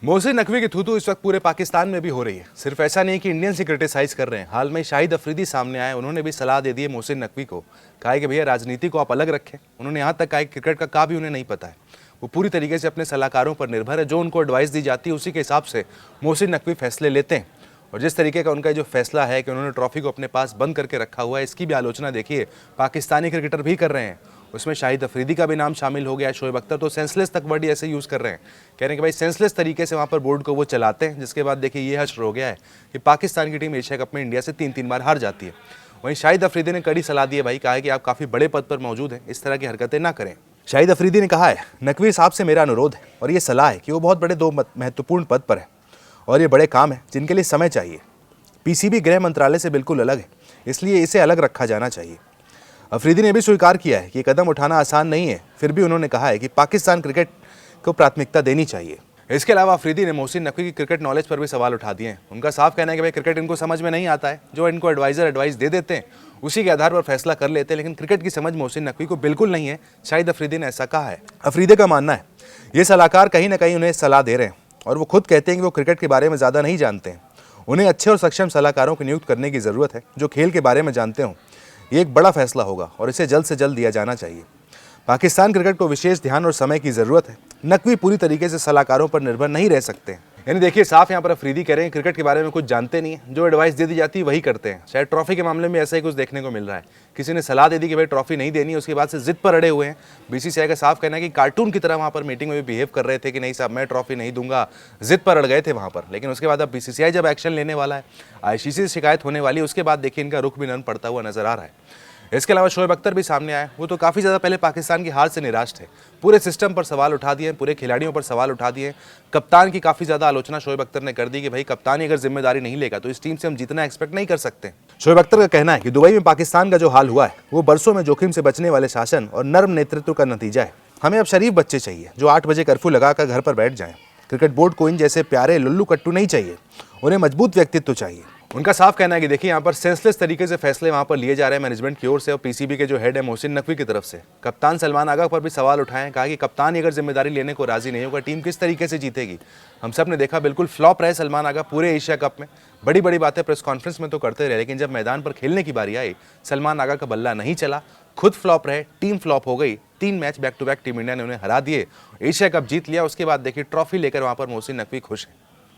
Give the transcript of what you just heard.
मोहसिन नकवी की थूथू इस वक्त पूरे पाकिस्तान में भी हो रही है। सिर्फ ऐसा नहीं कि इंडियंस ही क्रिटिसाइज कर रहे हैं, हाल में शाहिद अफरीदी सामने आए, उन्होंने भी सलाह दे दी है मोहसिन नकवी को। कहा है कि भैया राजनीति को आप अलग रखें। उन्होंने यहाँ तक कहा कि क्रिकेट का भी उन्हें नहीं पता है, वो पूरी तरीके से अपने सलाहकारों पर निर्भर है। जो उनको एडवाइस दी जाती है उसी के हिसाब से मोहसिन नकवी फैसले लेते हैं। और जिस तरीके का उनका जो फैसला है कि उन्होंने ट्रॉफी को अपने पास बंद करके रखा हुआ है, इसकी भी आलोचना देखिए पाकिस्तानी क्रिकेटर भी कर रहे हैं। उसमें शाहिद अफरीदी का भी नाम शामिल हो गया। शोएब अख्तर तो सेंसलेस तक वर्ड ऐसे यूज़ कर रहे हैं, कह रहे हैं कि भाई सेंसलेस तरीके से वहाँ पर बोर्ड को वो चलाते हैं। जिसके बाद देखिए ये हश्र हो गया है कि पाकिस्तान की टीम एशिया कप में इंडिया से 3-3 बार हार जाती है। वहीं शाहिद अफरीदी ने कड़ी सलाह दी है भाई, कहा है कि आप काफ़ी बड़े पद पर मौजूद हैं, इस तरह की हरकतें ना करें। शाहिद अफरीदी ने कहा है, नकवी साहब से मेरा अनुरोध है और ये सलाह है कि वो बहुत बड़े 2 महत्वपूर्ण पद पर है और ये बड़े काम है जिनके लिए समय चाहिए। पीसीबी गृह मंत्रालय से बिल्कुल अलग है, इसलिए इसे अलग रखा जाना चाहिए। अफरीदी ने भी स्वीकार किया है कि ये कदम उठाना आसान नहीं है, फिर भी उन्होंने कहा है कि पाकिस्तान क्रिकेट को प्राथमिकता देनी चाहिए। इसके अलावा अफरीदी ने मोहसिन नकवी की क्रिकेट नॉलेज पर भी सवाल उठा दिए हैं। उनका साफ कहना है कि भाई क्रिकेट इनको समझ में नहीं आता है, जो इनको एडवाइस दे देते हैं उसी के आधार पर फैसला कर लेते हैं, लेकिन क्रिकेट की समझ मोहसिन नकवी को बिल्कुल नहीं है। शाहिद अफरीदी ने ऐसा कहा है। अफरीदी का मानना है ये सलाहकार कहीं ना कहीं उन्हें सलाह दे रहे हैं और वो खुद कहते हैं कि वो क्रिकेट के बारे में ज़्यादा नहीं जानते हैं। उन्हें अच्छे और सक्षम सलाहकारों की नियुक्त करने की ज़रूरत है जो खेल के बारे में जानते हों। ये एक बड़ा फैसला होगा और इसे जल्द से जल्द दिया जाना चाहिए। पाकिस्तान क्रिकेट को विशेष ध्यान और समय की ज़रूरत है। नकवी पूरी तरीके से सलाहकारों पर निर्भर नहीं रह सकते। यानी देखिए साफ यहाँ पर अफरीदी कह रहे हैं क्रिकेट के बारे में कुछ जानते नहीं है, जो एडवाइस दे दी जाती है वही करते हैं। शायद ट्रॉफी के मामले में ऐसा ही कुछ देखने को मिल रहा है। किसी ने सलाह दे दी कि भाई ट्रॉफी नहीं देनी, उसके बाद से जिद पर अड़े हुए हैं। बीसीसीआई का साफ कहना है कि कार्टून की तरह वहाँ पर मीटिंग में भी बिहेव कर रहे थे कि नहीं साहब मैं ट्रॉफी नहीं दूंगा, जिद पर अड़ गए थे वहाँ पर। लेकिन उसके बाद अब बीसीसीआई जब एक्शन लेने वाला है, आईसीसी से शिकायत होने वाली है, उसके बाद देखिए इनका रुख भी नरम पड़ता हुआ नजर आ रहा है। इसके अलावा शोएब अख्तर भी सामने आए। वो तो काफ़ी ज़्यादा पहले पाकिस्तान की हार से निराश थे, पूरे सिस्टम पर सवाल उठा दिए, पूरे खिलाड़ियों पर सवाल उठा दिए। कप्तान की काफ़ी ज़्यादा आलोचना शोएब अख्तर ने कर दी कि भाई कप्तान ही अगर जिम्मेदारी नहीं लेगा तो इस टीम से हम जीतना एक्सपेक्ट नहीं कर सकते। शोएब अख्तर का कहना है कि दुबई में पाकिस्तान का जो हाल हुआ है वो बरसों में जोखिम से बचने वाले शासन और नर्म नेतृत्व का नतीजा है। हमें अब शरीफ बच्चे चाहिए जो 8 बजे कर्फ्यू लगाकर घर पर बैठ जाएं। क्रिकेट बोर्ड को इन जैसे प्यारे लुल्लू कट्टू नहीं चाहिए, उन्हें मजबूत व्यक्तित्व चाहिए। उनका साफ कहना है कि देखिए यहाँ पर सेंसलेस तरीके से फैसले वहाँ पर लिए जा रहे हैं मैनेजमेंट की ओर से और पीसीबी के जो हेड है मोहसिन नकवी की तरफ से। कप्तान सलमान आगा पर भी सवाल उठाए, कहा कि कप्तान अगर जिम्मेदारी लेने को राजी नहीं होगा टीम किस तरीके से जीतेगी। हम सब ने देखा बिल्कुल फ्लॉप रहे सलमान आगा पूरे एशिया कप में। बड़ी बड़ी बातें प्रेस कॉन्फ्रेंस में तो करते रहे, लेकिन जब मैदान पर खेलने की बारी आई सलमान आगा का बल्ला नहीं चला, खुद फ्लॉप रहे, टीम फ्लॉप हो गई। 3 match back to back team India ने उन्हें हरा दिए, एशिया कप जीत लिया। उसके बाद देखिए ट्रॉफी लेकर वहाँ पर मोहसिन नकवी खुश हैं।